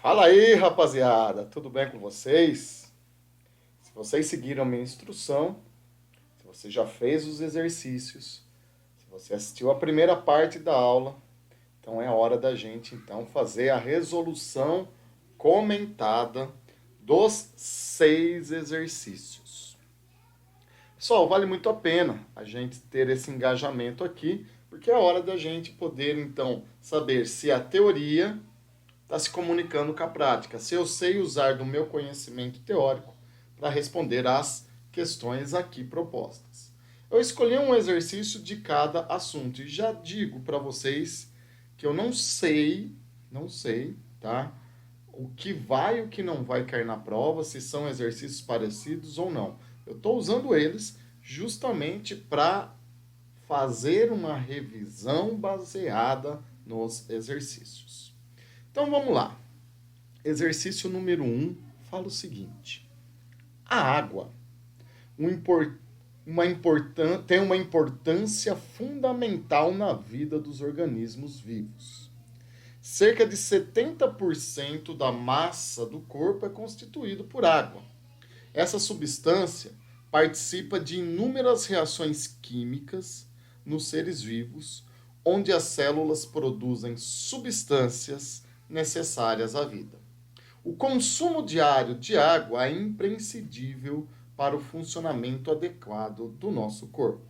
Fala aí, rapaziada, tudo bem com vocês? Se vocês seguiram a minha instrução, se você já fez os exercícios, se você assistiu a primeira parte da aula, então é hora da gente então fazer a resolução comentada dos 6 exercícios. Pessoal, vale muito a pena a gente ter esse engajamento aqui, porque é hora da gente poder então saber se a teoria está se comunicando com a prática, se eu sei usar do meu conhecimento teórico para responder às questões aqui propostas. Eu escolhi um exercício de cada assunto e já digo para vocês que eu não sei, tá? O que vai e o que não vai cair na prova, se são exercícios parecidos ou não. Eu estou usando eles justamente para fazer uma revisão baseada nos exercícios. Então vamos lá. Exercício número 1 fala o seguinte: a água tem uma importância fundamental na vida dos organismos vivos. Cerca de 70% da massa do corpo é constituído por água. Essa substância participa de inúmeras reações químicas nos seres vivos, onde as células produzem substâncias necessárias à vida. O consumo diário de água é imprescindível para o funcionamento adequado do nosso corpo.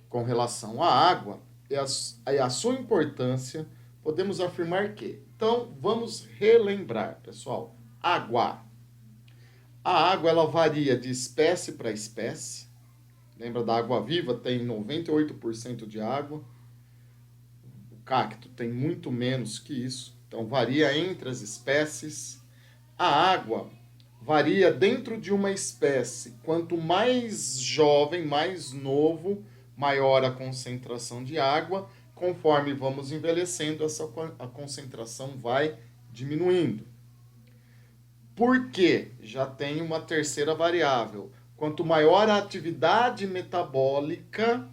Com relação à água e a sua importância, podemos afirmar que. Então, vamos relembrar, pessoal. Água. A água ela varia de espécie para espécie. Lembra da água viva? Tem 98% de água. O cacto tem muito menos que isso. Então, varia entre as espécies. A água varia dentro de uma espécie. Quanto mais jovem, mais novo, maior a concentração de água. Conforme vamos envelhecendo, a concentração vai diminuindo. Por quê? Já tem uma terceira variável. Quanto maior a atividade metabólica,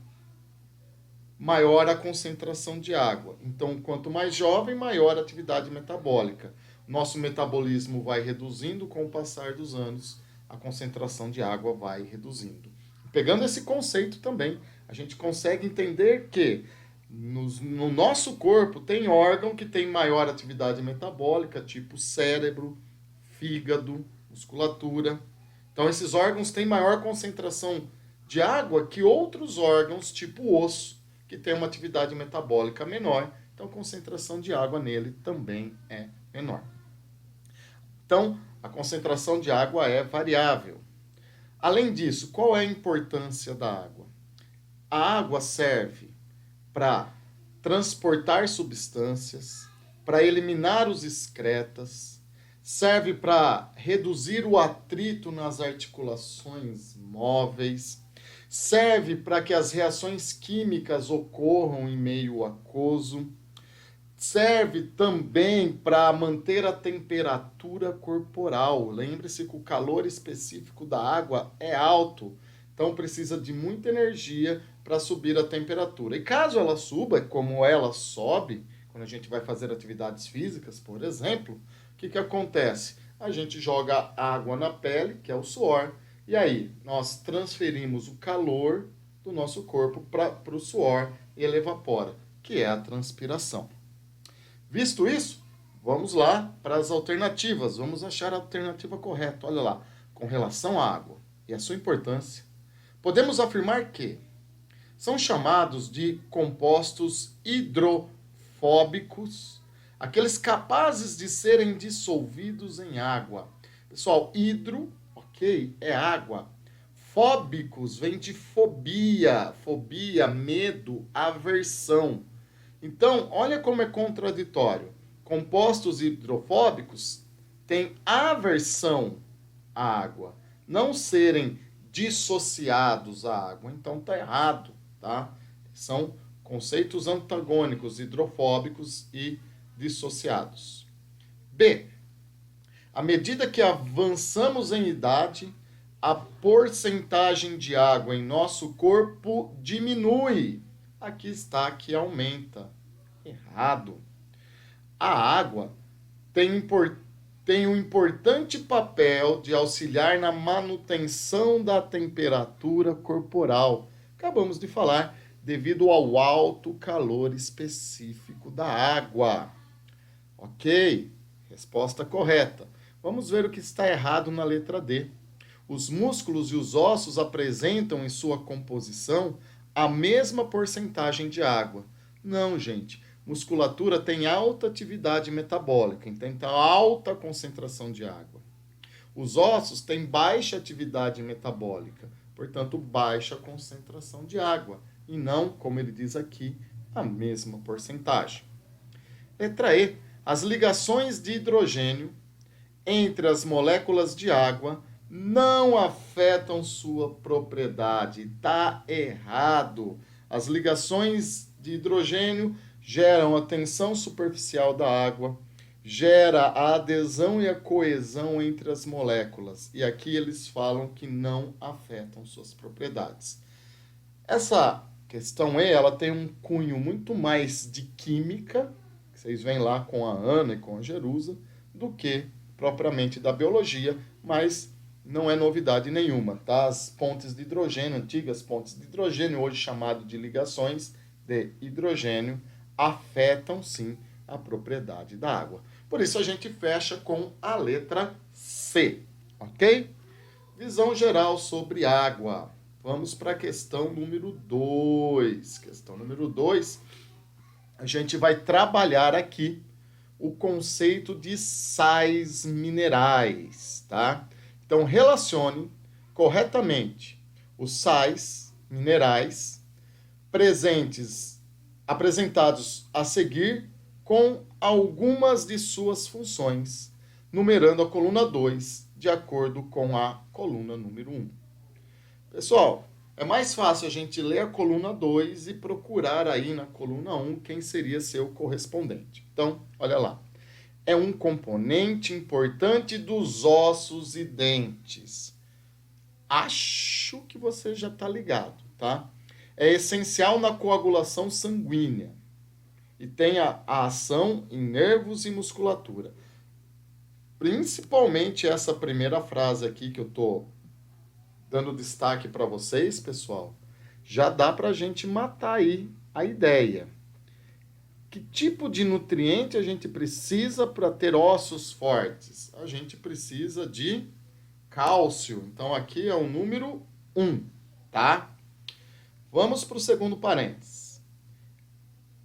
maior a concentração de água. Então, quanto mais jovem, maior a atividade metabólica. Nosso metabolismo vai reduzindo com o passar dos anos, a concentração de água vai reduzindo. Pegando esse conceito também, a gente consegue entender que no nosso corpo tem órgão que tem maior atividade metabólica, tipo cérebro, fígado, musculatura. Então, esses órgãos têm maior concentração de água que outros órgãos, tipo osso, que tem uma atividade metabólica menor. Então, a concentração de água nele também é menor. Então, a concentração de água é variável. Além disso, qual é a importância da água? A água serve para transportar substâncias, para eliminar os excretas, serve para reduzir o atrito nas articulações móveis, serve para que as reações químicas ocorram em meio aquoso, serve também para manter a temperatura corporal. Lembre-se que o calor específico da água é alto, então precisa de muita energia para subir a temperatura. E caso ela suba, como ela sobe, quando a gente vai fazer atividades físicas, por exemplo, o que acontece? A gente joga água na pele, que é o suor, e aí nós transferimos o calor do nosso corpo para o suor e ele evapora, que é a transpiração. Visto isso, vamos lá para as alternativas. Vamos achar a alternativa correta. Olha lá, com relação à água e a sua importância, podemos afirmar que são chamados de compostos hidrofóbicos, aqueles capazes de serem dissolvidos em água. Pessoal, hidro, ok, é água. Fóbicos vem de fobia, medo, aversão. Então, olha como é contraditório. Compostos hidrofóbicos têm aversão à água, não serem dissociados à água. Então, está errado, tá? São conceitos antagônicos, hidrofóbicos e dissociados. B. À medida que avançamos em idade, a porcentagem de água em nosso corpo diminui. Aqui está que aumenta. Errado. A água tem tem um importante papel de auxiliar na manutenção da temperatura corporal. Acabamos de falar, devido ao alto calor específico da água. Ok, resposta correta. Vamos ver o que está errado na letra D. Os músculos e os ossos apresentam em sua composição a mesma porcentagem de água. Não, gente. Musculatura tem alta atividade metabólica, então tem alta concentração de água. Os ossos têm baixa atividade metabólica, portanto, baixa concentração de água. E não, como ele diz aqui, a mesma porcentagem. Letra E. As ligações de hidrogênio entre as moléculas de água não afetam sua propriedade. Está errado. As ligações de hidrogênio geram a tensão superficial da água, gera a adesão e a coesão entre as moléculas. E aqui eles falam que não afetam suas propriedades. Essa questão E, ela tem um cunho muito mais de química, que vocês veem lá com a Ana e com a Jerusa, do que propriamente da biologia, mas não é novidade nenhuma, tá? As pontes de hidrogênio, antigas pontes de hidrogênio, hoje chamado de ligações de hidrogênio, afetam sim a propriedade da água. Por isso a gente fecha com a letra C, ok? Visão geral sobre água. Vamos para a questão número 2. Questão número 2, a gente vai trabalhar aqui o conceito de sais minerais, tá? Então, relacione corretamente os sais minerais apresentados a seguir com algumas de suas funções, numerando a coluna 2 de acordo com a coluna número 1. Pessoal, é mais fácil a gente ler a coluna 2 e procurar aí na coluna 1 quem seria seu correspondente. Então, olha lá. É um componente importante dos ossos e dentes. Acho que você já está ligado, tá? É essencial na coagulação sanguínea e tem a ação em nervos e musculatura. Principalmente essa primeira frase aqui que eu estou dando destaque para vocês, pessoal, já dá para a gente matar aí a ideia. Que tipo de nutriente a gente precisa para ter ossos fortes? A gente precisa de cálcio. Então, aqui é o número 1, tá? Vamos para o segundo parênteses.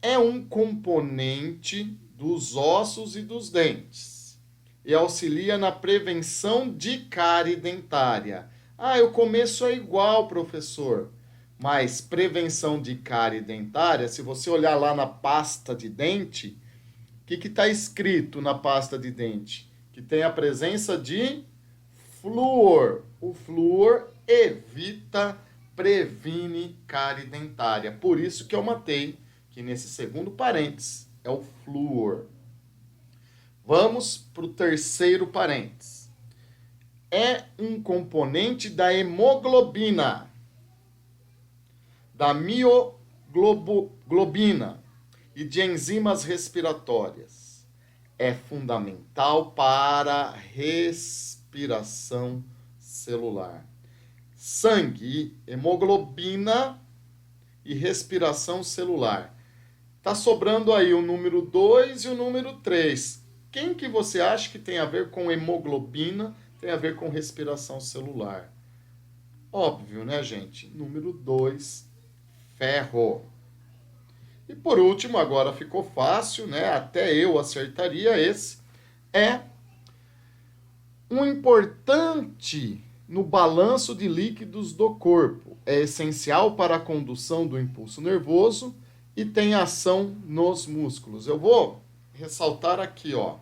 É um componente dos ossos e dos dentes e auxilia na prevenção de cárie dentária. O começo é igual, professor. Mas prevenção de cárie dentária, se você olhar lá na pasta de dente, o que está escrito na pasta de dente? Que tem a presença de flúor. O flúor previne cárie dentária. Por isso que eu matei que nesse segundo parênteses é o flúor. Vamos para o terceiro parênteses. É um componente da hemoglobina, da mioglobina e de enzimas respiratórias. É fundamental para a respiração celular. Sangue, hemoglobina e respiração celular. Tá sobrando aí o número 2 e o número 3. Quem que você acha que tem a ver com hemoglobina, tem a ver com respiração celular? Óbvio, né, gente? Número 2, ferro. E por último, agora ficou fácil, né? Até eu acertaria esse. É um importante no balanço de líquidos do corpo. É essencial para a condução do impulso nervoso e tem ação nos músculos. Eu vou ressaltar aqui, ó.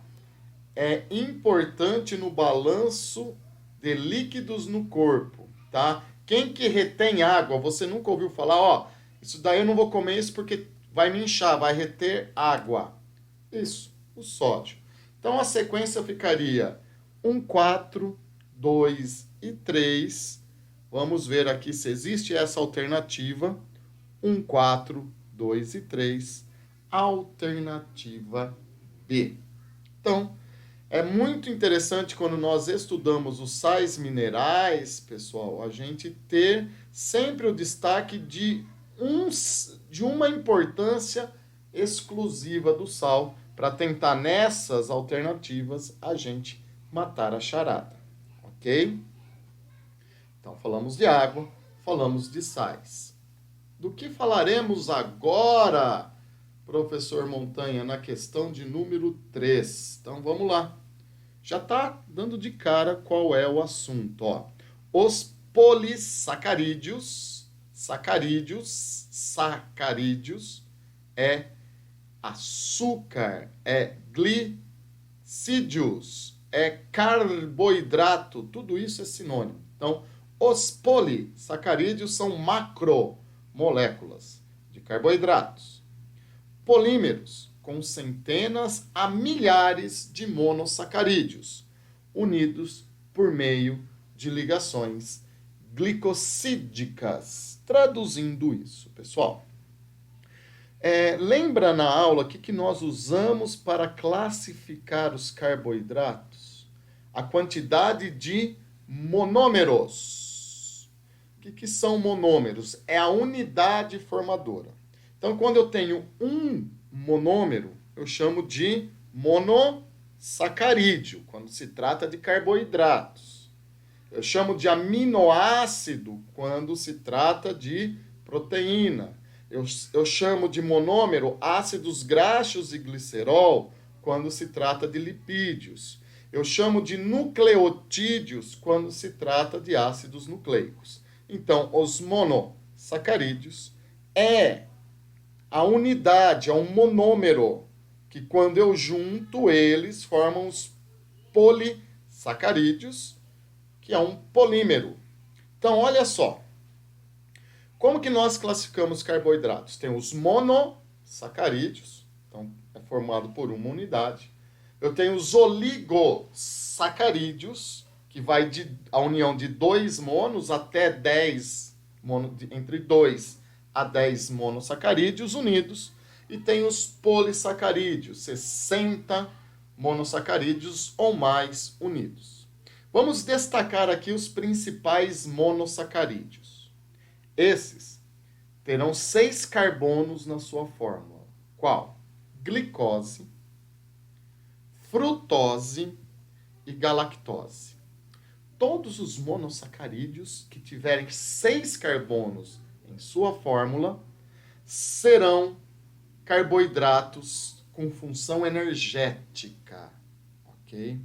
É importante no balanço de líquidos no corpo, tá? Quem que retém água, você nunca ouviu falar, ó, isso daí eu não vou comer isso porque vai me inchar, vai reter água. Isso, o sódio. Então a sequência ficaria 1, 4, 2 e 3. Vamos ver aqui se existe essa alternativa. 1, 4, 2 e 3. Alternativa B. Então, É muito interessante quando nós estudamos os sais minerais, pessoal, a gente ter sempre o destaque de uma importância exclusiva do sal, para tentar nessas alternativas a gente matar a charada, ok? Então falamos de água, falamos de sais. Do que falaremos agora, professor Montanha, na questão de número 3? Então vamos lá. Já está dando de cara qual é o assunto. Ó. Os polissacarídeos, sacarídeos é açúcar, é glicídios, é carboidrato, tudo isso é sinônimo. Então, os polissacarídeos são macromoléculas de carboidratos. Polímeros, com centenas a milhares de monossacarídeos, unidos por meio de ligações glicosídicas. Traduzindo isso, pessoal. Lembra na aula que nós usamos para classificar os carboidratos? A quantidade de monômeros. O que são monômeros? É a unidade formadora. Então, quando eu tenho um monômero, eu chamo de monossacarídeo, quando se trata de carboidratos. Eu chamo de aminoácido quando se trata de proteína. Eu chamo de monômero ácidos graxos e glicerol quando se trata de lipídios. Eu chamo de nucleotídeos quando se trata de ácidos nucleicos. Então, os monossacarídeos é a unidade, é um monômero, que quando eu junto eles formam os polissacarídeos, que é um polímero. Então, olha só. Como que nós classificamos carboidratos? Tem os monossacarídeos, então é formado por uma unidade. Eu tenho os oligossacarídeos, que vai a união de 2 monos até 10, entre 2 a 10 monossacarídeos unidos. E tem os polissacarídeos, 60 monossacarídeos ou mais unidos. Vamos destacar aqui os principais monossacarídeos. Esses terão 6 carbonos na sua fórmula. Qual? Glicose, frutose e galactose. Todos os monossacarídeos que tiverem 6 carbonos em sua fórmula serão carboidratos com função energética, ok?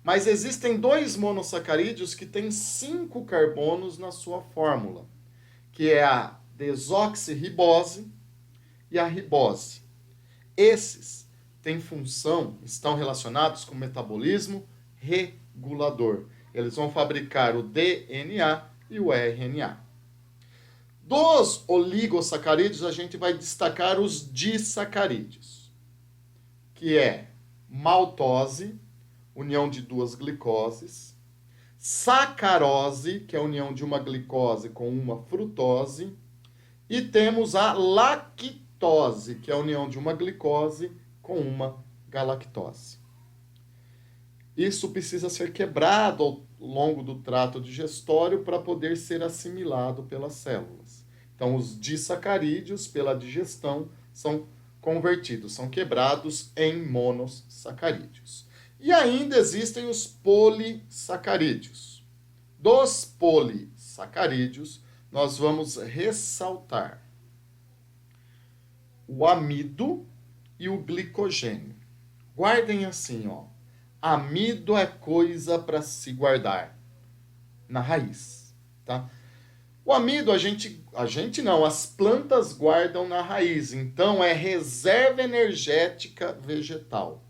Mas existem 2 monossacarídeos que têm 5 carbonos na sua fórmula, que é a desoxirribose e a ribose. Esses têm função, estão relacionados com o metabolismo regulador. Eles vão fabricar o DNA e o RNA. Dos oligossacarídeos, a gente vai destacar os disacarídeos, que é maltose, união de 2 glicoses, sacarose, que é a união de uma glicose com uma frutose, e temos a lactose, que é a união de uma glicose com uma galactose. Isso precisa ser quebrado ao longo do trato digestório para poder ser assimilado pelas células. Então, os disacarídeos, pela digestão, são convertidos, são quebrados em monossacarídeos. E ainda existem os polissacarídeos. Dos polissacarídeos, nós vamos ressaltar o amido e o glicogênio. Guardem assim, ó. Amido é coisa para se guardar na raiz, tá? O amido a gente não, as plantas guardam na raiz, então é reserva energética vegetal.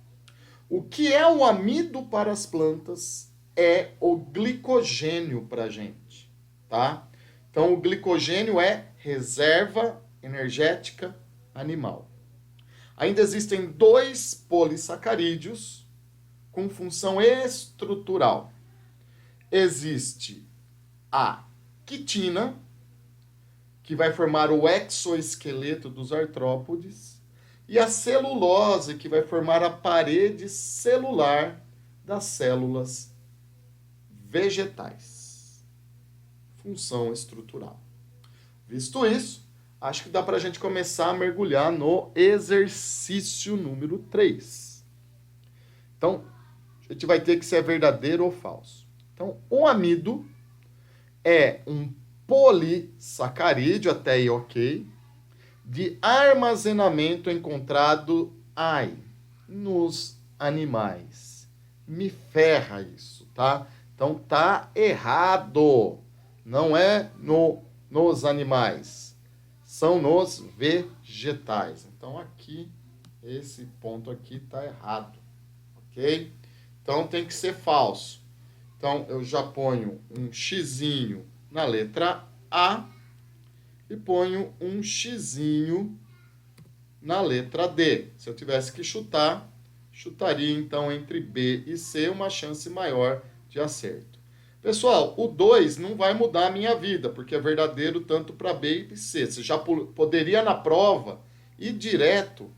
O que é o amido para as plantas é o glicogênio para a gente, tá? Então, o glicogênio é reserva energética animal. Ainda existem 2 polissacarídeos com função estrutural. Existe a quitina, que vai formar o exoesqueleto dos artrópodes, e a celulose, que vai formar a parede celular das células vegetais. Função estrutural. Visto isso, acho que dá para a gente começar a mergulhar no exercício número 3. Então, a gente vai ter que ser verdadeiro ou falso. Então, o amido é um polissacarídeo, até aí ok, de armazenamento encontrado nos animais. Me ferra isso, tá? Então, tá errado. Não é nos animais, são nos vegetais. Então, aqui, esse ponto aqui está errado, ok? Então, tem que ser falso. Então, eu já ponho um xizinho na letra A e ponho um xizinho na letra D. Se eu tivesse que chutar, chutaria, então, entre B e C, uma chance maior de acerto. Pessoal, o 2 não vai mudar a minha vida, porque é verdadeiro tanto para B e C. Você já poderia, na prova, ir direto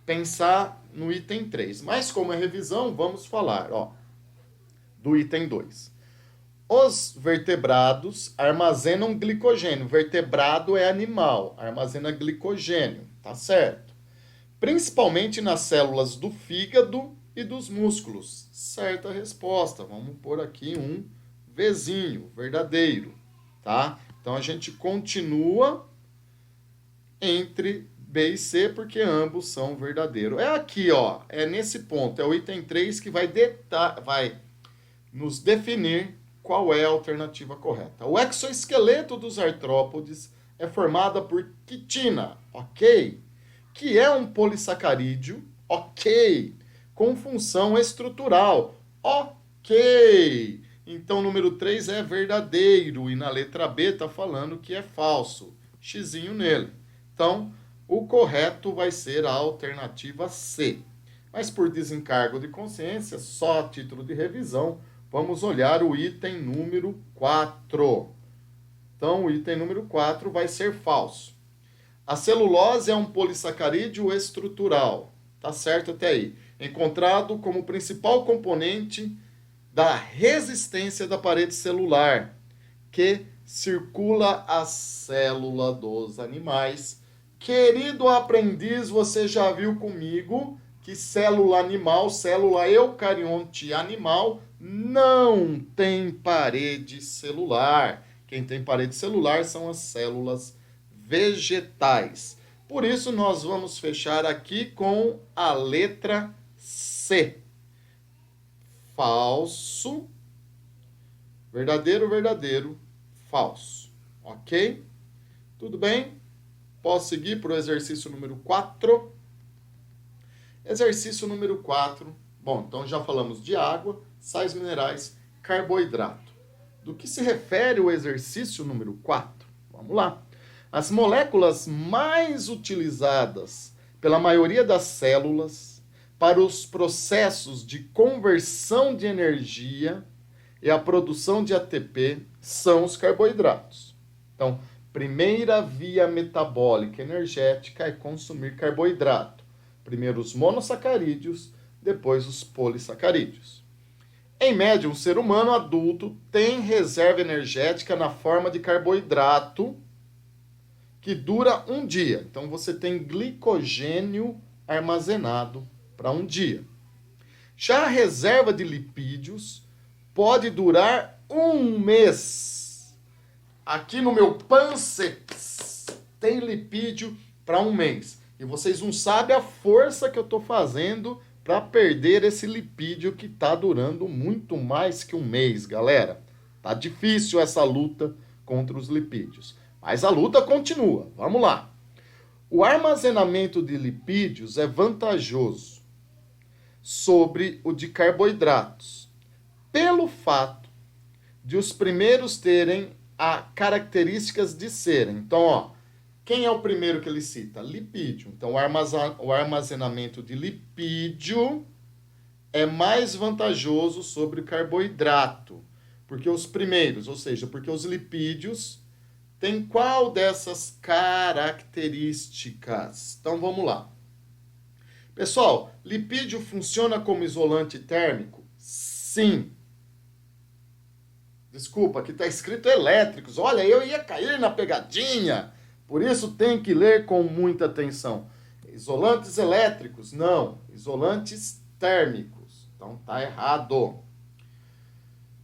pensar no item 3. Mas, como é revisão, vamos falar do item 2. Os vertebrados armazenam glicogênio. Vertebrado é animal, armazena glicogênio, tá certo? Principalmente nas células do fígado e dos músculos. Certa resposta. Vamos pôr aqui um Vzinho, verdadeiro, tá? Então, a gente continua entre B e C, porque ambos são verdadeiros. É aqui, é nesse ponto, é o item 3 que vai nos definir qual é a alternativa correta. O exoesqueleto dos artrópodes é formado por quitina, ok? Que é um polissacarídeo, ok? Com função estrutural, ok? Então, o número 3 é verdadeiro e na letra B está falando que é falso. Xizinho nele. Então, o correto vai ser a alternativa C. Mas por desencargo de consciência, só a título de revisão, vamos olhar o item número 4. Então, o item número 4 vai ser falso. A celulose é um polissacarídeo estrutural. Tá certo até aí. Encontrado como principal componente da resistência da parede celular, que circula a célula dos animais. Querido aprendiz, você já viu comigo que célula animal, célula eucarionte animal, não tem parede celular. Quem tem parede celular são as células vegetais. Por isso, nós vamos fechar aqui com a letra C. Falso, verdadeiro, verdadeiro, falso. Ok? Tudo bem? Posso seguir para o exercício número 4? Exercício número 4. Bom, então já falamos de água, sais minerais, carboidrato. Do que se refere o exercício número 4? Vamos lá. As moléculas mais utilizadas pela maioria das células para os processos de conversão de energia e a produção de ATP são os carboidratos. Então, primeira via metabólica energética é consumir carboidrato. Primeiro os monossacarídeos, depois os polissacarídeos. Em média, um ser humano adulto tem reserva energética na forma de carboidrato que dura um dia. Então, você tem glicogênio armazenado para um dia. Já a reserva de lipídios pode durar um mês. Aqui no meu pânceps tem lipídio para um mês. E vocês não sabem a força que eu estou fazendo para perder esse lipídio que está durando muito mais que um mês, galera. Tá difícil essa luta contra os lipídios. Mas a luta continua. Vamos lá. O armazenamento de lipídios é vantajoso sobre o de carboidratos, pelo fato de os primeiros terem características de serem. Então, quem é o primeiro que ele cita? Lipídio. Então, o armazenamento de lipídio é mais vantajoso sobre o carboidrato, porque os primeiros, ou seja, porque os lipídios têm qual dessas características? Então, vamos lá. Pessoal, lipídio funciona como isolante térmico? Sim. Desculpa, aqui está escrito elétricos. Olha, eu ia cair na pegadinha. Por isso tem que ler com muita atenção. Isolantes elétricos, não. Isolantes térmicos. Então tá errado.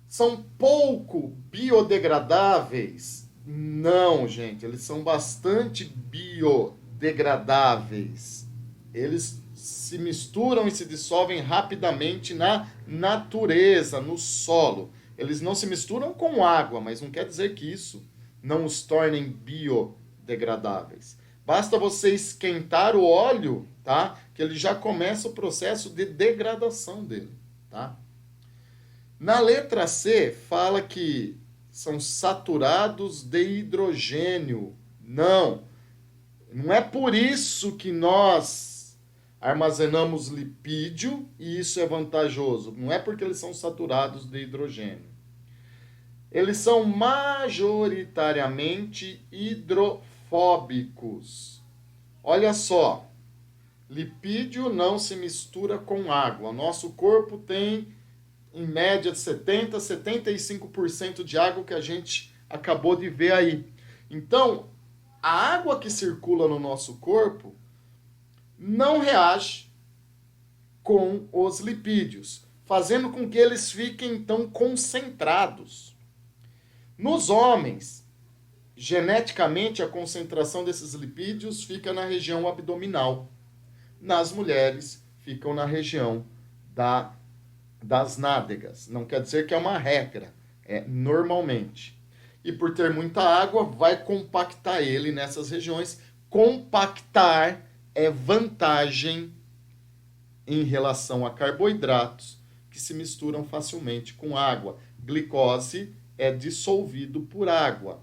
São pouco biodegradáveis? Não, gente. Eles são bastante biodegradáveis. Eles se misturam e se dissolvem rapidamente na natureza, no solo. Eles não se misturam com água, mas não quer dizer que isso não os tornem biodegradáveis. Basta você esquentar o óleo, tá? Que ele já começa o processo de degradação dele, tá? Na letra C, fala que são saturados de hidrogênio. Não é por isso que nós armazenamos lipídio e isso é vantajoso. Não é porque eles são saturados de hidrogênio. Eles são majoritariamente hidrofóbicos. Olha só, lipídio não se mistura com água. Nosso corpo tem, em média, 70% a 75% de água que a gente acabou de ver aí. Então, a água que circula no nosso corpo não reage com os lipídios, fazendo com que eles fiquem, então, concentrados. Nos homens, geneticamente, a concentração desses lipídios fica na região abdominal. Nas mulheres, ficam na região das nádegas. Não quer dizer que é uma regra, é normalmente. E por ter muita água, vai compactar ele nessas regiões. Compactar é vantagem em relação a carboidratos que se misturam facilmente com água. Glicose é dissolvido por água.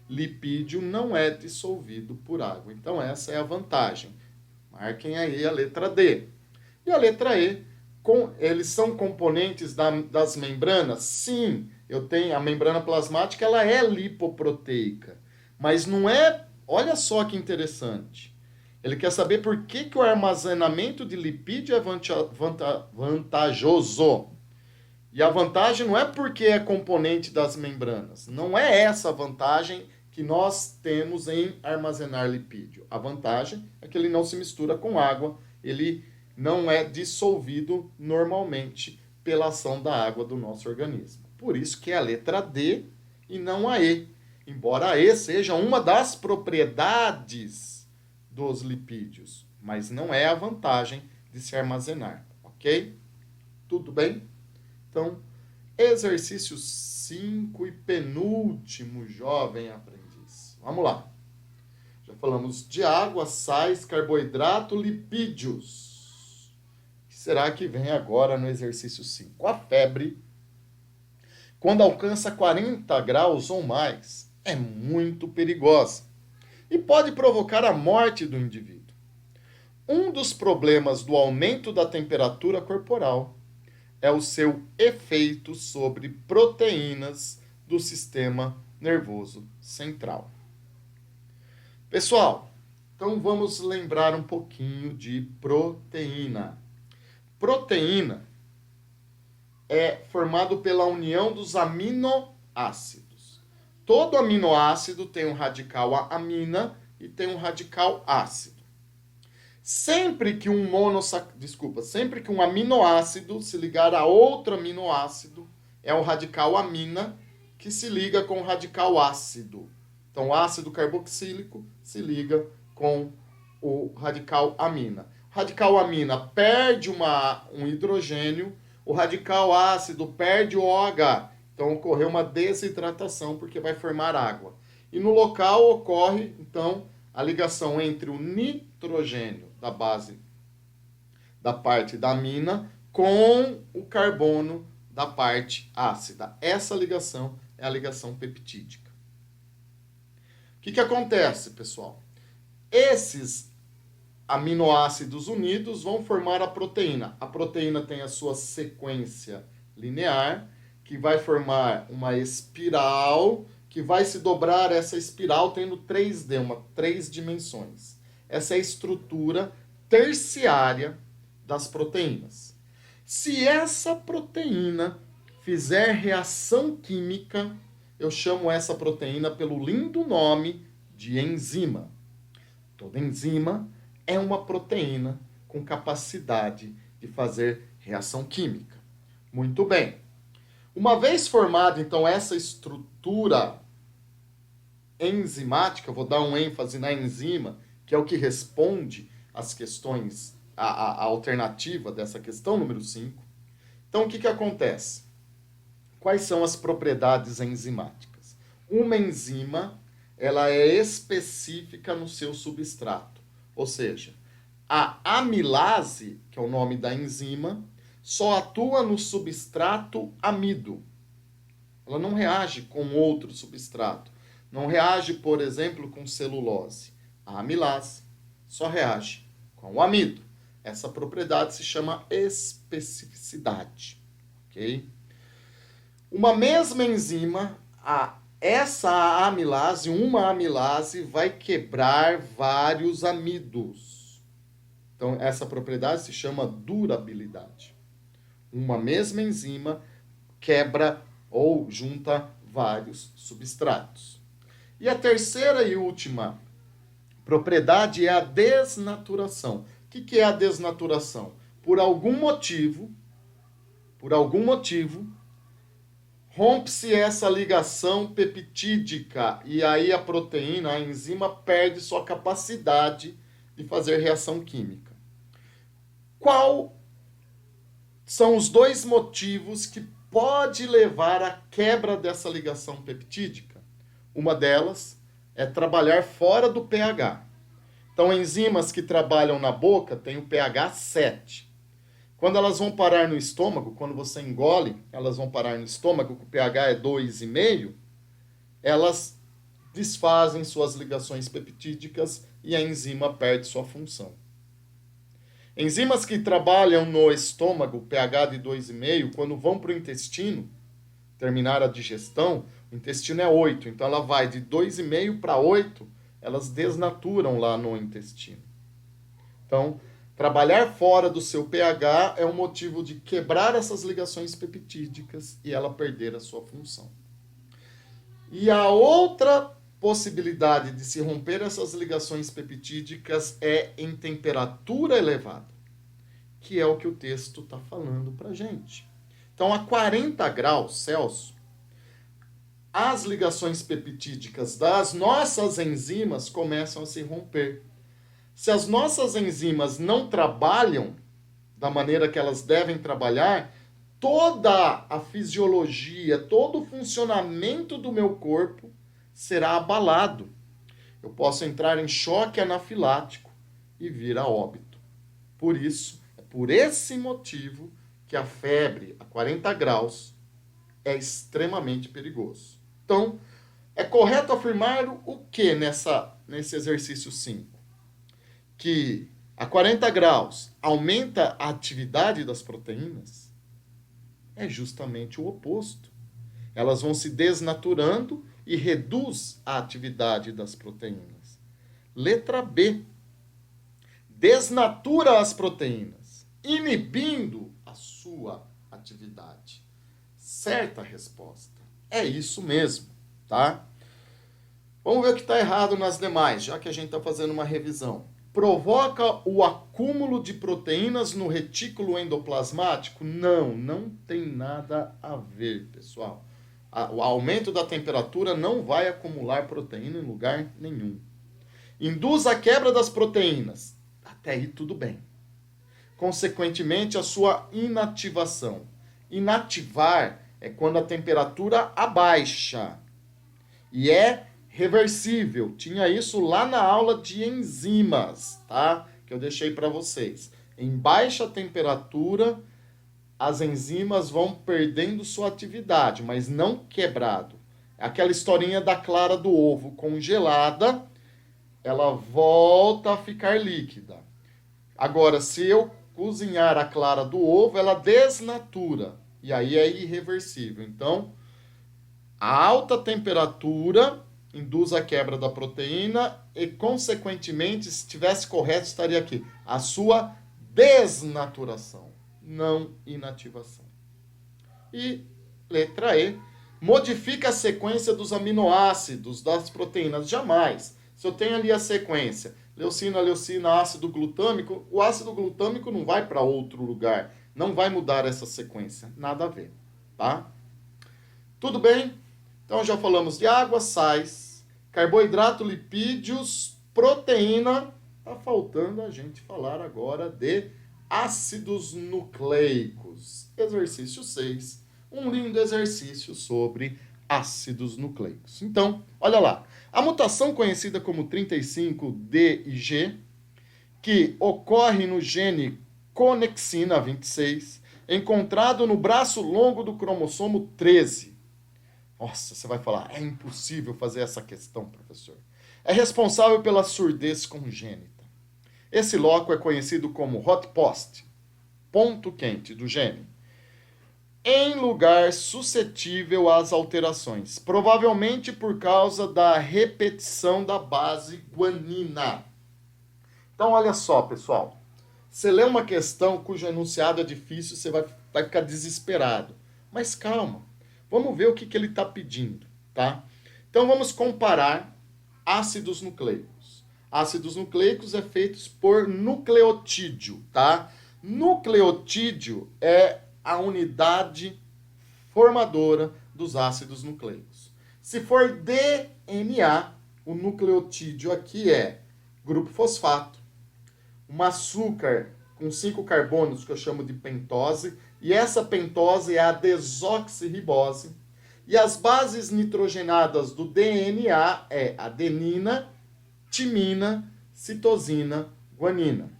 Lipídio não é dissolvido por água. Então, essa é a vantagem. Marquem aí a letra D. E a letra E, eles são componentes das membranas? Sim, eu tenho a membrana plasmática, ela é lipoproteica. Mas não é... Olha só que interessante. Ele quer saber por que o armazenamento de lipídio é vantajoso. E a vantagem não é porque é componente das membranas. Não é essa a vantagem que nós temos em armazenar lipídio. A vantagem é que ele não se mistura com água, ele não é dissolvido normalmente pela ação da água do nosso organismo. Por isso que é a letra D e não a E. Embora a E seja uma das propriedades dos lipídios, mas não é a vantagem de se armazenar, ok? Tudo bem? Então, exercício 5 e penúltimo, jovem aprendiz. Vamos lá. Já falamos de água, sais, carboidrato, lipídios. O que será que vem agora no exercício 5? A febre, quando alcança 40 graus ou mais, é muito perigosa e pode provocar a morte do indivíduo. Um dos problemas do aumento da temperatura corporal é o seu efeito sobre proteínas do sistema nervoso central. Pessoal, então vamos lembrar um pouquinho de proteína. Proteína é formado pela união dos aminoácidos. Todo aminoácido tem um radical amina e tem um radical ácido. Sempre que um aminoácido se ligar a outro aminoácido, é o radical amina que se liga com o radical ácido. Então, o ácido carboxílico se liga com o radical amina. O radical amina perde um hidrogênio, o radical ácido perde o OH. Então, ocorreu uma desidratação porque vai formar água. E no local ocorre, então, a ligação entre o nitrogênio da base da parte da amina com o carbono da parte ácida. Essa ligação é a ligação peptídica. O que acontece, pessoal? Esses aminoácidos unidos vão formar a proteína. A proteína tem a sua sequência linear, que vai formar uma espiral, que vai se dobrar essa espiral tendo 3D, três dimensões. Essa é a estrutura terciária das proteínas. Se essa proteína fizer reação química, eu chamo essa proteína pelo lindo nome de enzima. Toda enzima é uma proteína com capacidade de fazer reação química. Muito bem. Uma vez formada, então, essa estrutura enzimática, eu vou dar um ênfase na enzima, que é o que responde às questões, a alternativa dessa questão número 5. Então, o que acontece? Quais são as propriedades enzimáticas? Uma enzima, ela é específica no seu substrato. Ou seja, a amilase, que é o nome da enzima, só atua no substrato amido. Ela não reage com outro substrato. Não reage, por exemplo, com celulose. A amilase só reage com o amido. Essa propriedade se chama especificidade. Ok? Uma mesma enzima, uma amilase, vai quebrar vários amidos. Então, essa propriedade se chama durabilidade. Uma mesma enzima quebra ou junta vários substratos. E a terceira e última propriedade é a desnaturação. O que é a desnaturação? Por algum motivo, rompe-se essa ligação peptídica e aí a proteína, a enzima, perde sua capacidade de fazer reação química. Qual são os dois motivos que pode levar à quebra dessa ligação peptídica? Uma delas é trabalhar fora do pH. Então, enzimas que trabalham na boca têm o pH 7. Quando elas vão parar no estômago, quando você engole, elas vão parar no estômago, que o pH é 2,5, elas desfazem suas ligações peptídicas e a enzima perde sua função. Enzimas que trabalham no estômago, pH de 2,5, quando vão para o intestino, terminar a digestão, o intestino é 8, então ela vai de 2,5 para 8, elas desnaturam lá no intestino. Então, trabalhar fora do seu pH é um motivo de quebrar essas ligações peptídicas e ela perder a sua função. E a outra possibilidade de se romper essas ligações peptídicas é em temperatura elevada, que é o que o texto está falando para a gente. Então, a 40 graus Celsius, as ligações peptídicas das nossas enzimas começam a se romper. Se as nossas enzimas não trabalham da maneira que elas devem trabalhar, toda a fisiologia, todo o funcionamento do meu corpo será abalado. Eu posso entrar em choque anafilático e vir a óbito. Por isso, é por esse motivo que a febre a 40 graus é extremamente perigoso. Então, é correto afirmar o que nesse exercício 5? Que a 40 graus aumenta a atividade das proteínas? É justamente o oposto. Elas vão se desnaturando e reduz a atividade das proteínas. Letra B. Desnatura as proteínas, inibindo a sua atividade. Certa resposta. É isso mesmo, tá? Vamos ver o que está errado nas demais, já que a gente está fazendo uma revisão. Provoca o acúmulo de proteínas no retículo endoplasmático? Não tem nada a ver, pessoal. O aumento da temperatura não vai acumular proteína em lugar nenhum. Induz a quebra das proteínas? Até aí tudo bem. Consequentemente, a sua inativação. Inativar é quando a temperatura abaixa. E é reversível. Tinha isso lá na aula de enzimas, tá? Que eu deixei para vocês. Em baixa temperatura, as enzimas vão perdendo sua atividade, mas não quebrado. Aquela historinha da clara do ovo congelada, ela volta a ficar líquida. Agora, se eu cozinhar a clara do ovo, ela desnatura. E aí é irreversível. Então, a alta temperatura induz a quebra da proteína e, consequentemente, se estivesse correto, estaria aqui. A sua desnaturação, não inativação. E Letra E. Modifica a sequência dos aminoácidos das proteínas. Jamais. Se eu tenho ali a sequência, leucina, leucina, ácido glutâmico, o ácido glutâmico não vai para outro lugar. Não vai mudar essa sequência. Nada a ver. Tá? Tudo bem? Então já falamos de água, sais, carboidrato, lipídios, proteína. Tá faltando a gente falar agora de ácidos nucleicos. Exercício 6. Um lindo exercício sobre ácidos nucleicos. Então, olha lá. A mutação conhecida como 35D e G, que ocorre no gene conexina 26, encontrado no braço longo do cromossomo 13. Nossa, você vai falar, é impossível fazer essa questão, professor. É responsável pela surdez congênita. Esse loco é conhecido como hot post, ponto quente do gene, em lugar suscetível às alterações, provavelmente por causa da repetição da base guanina. Então, olha só, pessoal. Você lê uma questão cujo enunciado é difícil, você vai ficar desesperado. Mas calma, vamos ver o que ele está pedindo, tá? Então, vamos comparar ácidos nucleicos. Ácidos nucleicos é feitos por nucleotídeo, tá? Nucleotídeo é a unidade formadora dos ácidos nucleicos. Se for DNA, o nucleotídeo aqui é grupo fosfato, um açúcar com 5 carbonos que eu chamo de pentose, e essa pentose é a desoxirribose, e as bases nitrogenadas do DNA é adenina, timina, citosina, guanina.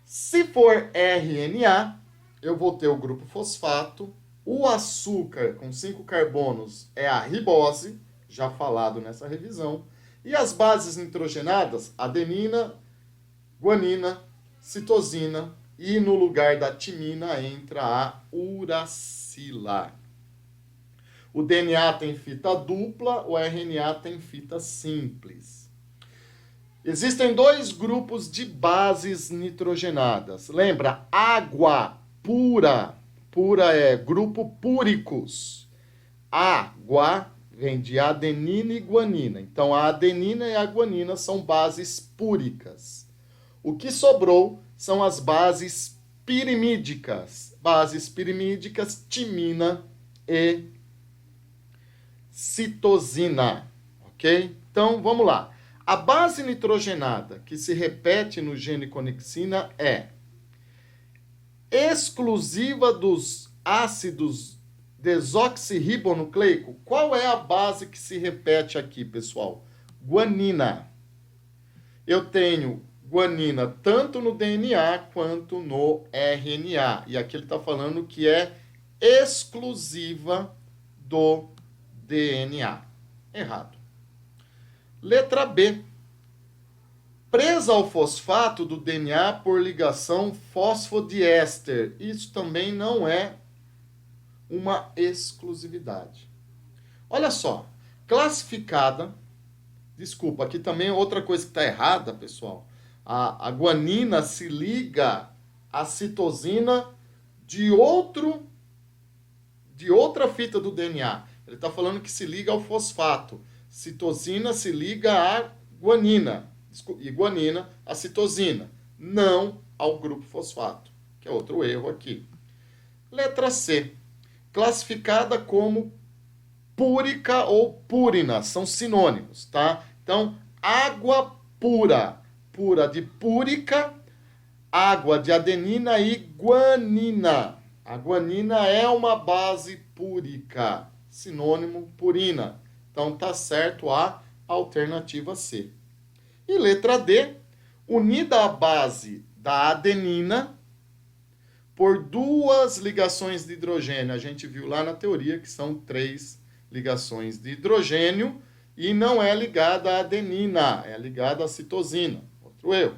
Se for RNA, eu vou ter o grupo fosfato, o açúcar com 5 carbonos é a ribose, já falado nessa revisão, e as bases nitrogenadas, adenina, guanina, citosina, e no lugar da timina entra a uracila. O DNA tem fita dupla, o RNA tem fita simples. Existem 2 grupos de bases nitrogenadas. Lembra? Água pura. Pura é grupo púricos. Água vem de adenina e guanina. Então, a adenina e a guanina são bases púricas. O que sobrou são as bases pirimídicas. Bases pirimídicas, timina e citosina. Ok? Então, vamos lá. A base nitrogenada que se repete no gene conexina é exclusiva dos ácidos desoxirribonucleico. Qual é a base que se repete aqui, pessoal? Guanina. Eu tenho guanina tanto no DNA quanto no RNA. E aqui ele está falando que é exclusiva do DNA. Errado. Letra B. Presa ao fosfato do DNA por ligação fosfodiéster. Isso também não é uma exclusividade. Olha só. Classificada. Desculpa, aqui também é outra coisa que está errada, pessoal. A guanina se liga à citosina de outra fita do DNA. Ele está falando que se liga ao fosfato. Citosina se liga à guanina. E guanina à citosina. Não ao grupo fosfato. Que é outro erro aqui. Letra C. Classificada como púrica ou purina. São sinônimos, tá? Então, água pura. Pura de púrica, água de adenina e guanina. A guanina é uma base púrica. Sinônimo purina. Então, tá certo a alternativa C. E letra D, unida à base da adenina por 2 ligações de hidrogênio. A gente viu lá na teoria que são 3 ligações de hidrogênio e não é ligada à adenina, é ligada à citosina. Outro erro.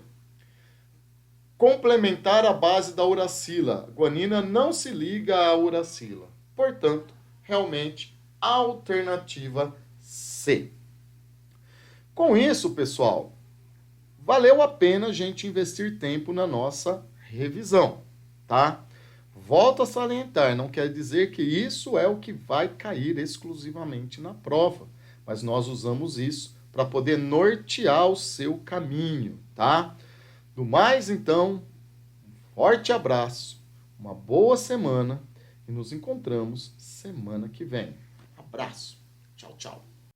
Complementar a base da uracila. Guanina não se liga à uracila. Portanto, realmente, alternativa C. Com isso, pessoal, valeu a pena a gente investir tempo na nossa revisão, tá? volto a salientar, não quer dizer que isso é o que vai cair exclusivamente na prova, mas nós usamos isso para poder nortear o seu caminho, tá? Do mais, então, um forte abraço, uma boa semana e nos encontramos semana que vem. Abraço. Tchau, tchau.